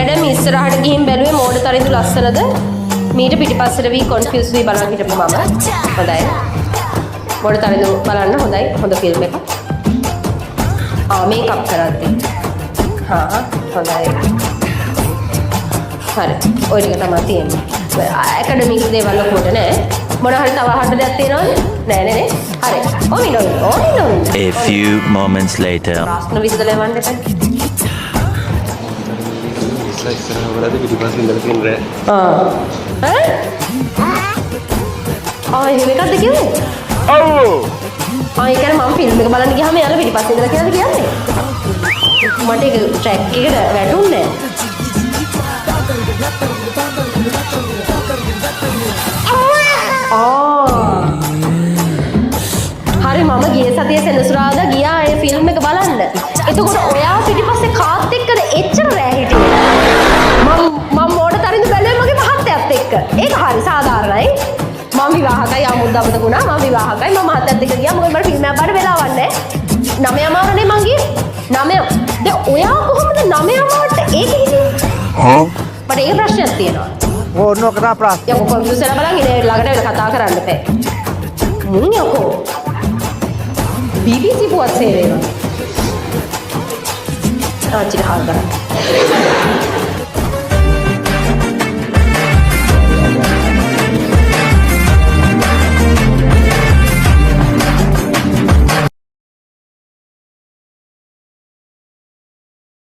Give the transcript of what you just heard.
Madam ඉස්සරහට ගිහින් බැලුවේ මෝඩ තරිඳු ලස්සනද? මීට පිටිපස්සට වී කොන්ෆියුස් වී බලන් හිටපු මම. හොඳයි. මෝඩ තරිඳු බලන්න හොඳයි. හොඳ ෆිල්ම් එකක්. මේකප් කරද්දී. හොඳයි. හරි. ඔය ටික තමයි තියෙන්නේ. ඇකඩමික් දේවල් ලොකුවට නෑ. මොන හරි තව අහන්න දෙයක් තියෙනවද? නෑ. හරි. A few moments later. ප්‍රශ්න විසඳලා එවන්න එපා. ඉස්සරහවලදී පිටිපස්සේ ඉඳලා තියෙන රෑ. එහෙම එකක්ද කිව්වේ? ඔව්. ඒ කියන්නේ මම ෆිල්ම් එක බලන්න ගියාම යාළුවා පිටිපස්සේ ඉඳලා කියලාද කියන්නේ? මට ඒක ට්‍රැක් එකට වැටුන්නේ හරි මම ගිය සතියේ සෙනසුරාදා ගියා ඒ ෆිල්ම් එක බලන්න. එතකොට ඔයා පිටිපස්සේ කාත් එක්කද එච්චර රෑ හිටියේ? මම මෝඩ තරිඳු බැලුවේ මගේ මහත්තයත් එක්ක. ඒක හරි සාධාරණයි. මම විවාහකයි ආමුද්දවත ගුණා මම විවාහකයි මම මහත්තයත් එක්ක ගියා. මොකද මට ෆිල්ම් එකක් බලන්න වෙලාවක් නැහැ. 9 මාරනේ මං ගියේ. 9. දැන් ඔයා කොහොමද 9 මාරට ඒක හිටියේ? මට ඒ ප්‍රශ්නයක් තියෙනවා. ඕන කරා ප්‍රශ්න. යකෝ කොම්පියුටර් එක බලන් ඉන්නේ ළඟට වෙලා කතා කරන්න බෑ. මුන් යකෝ. BBC පුවත් සේවය. ආච්චිට හාල් කරා.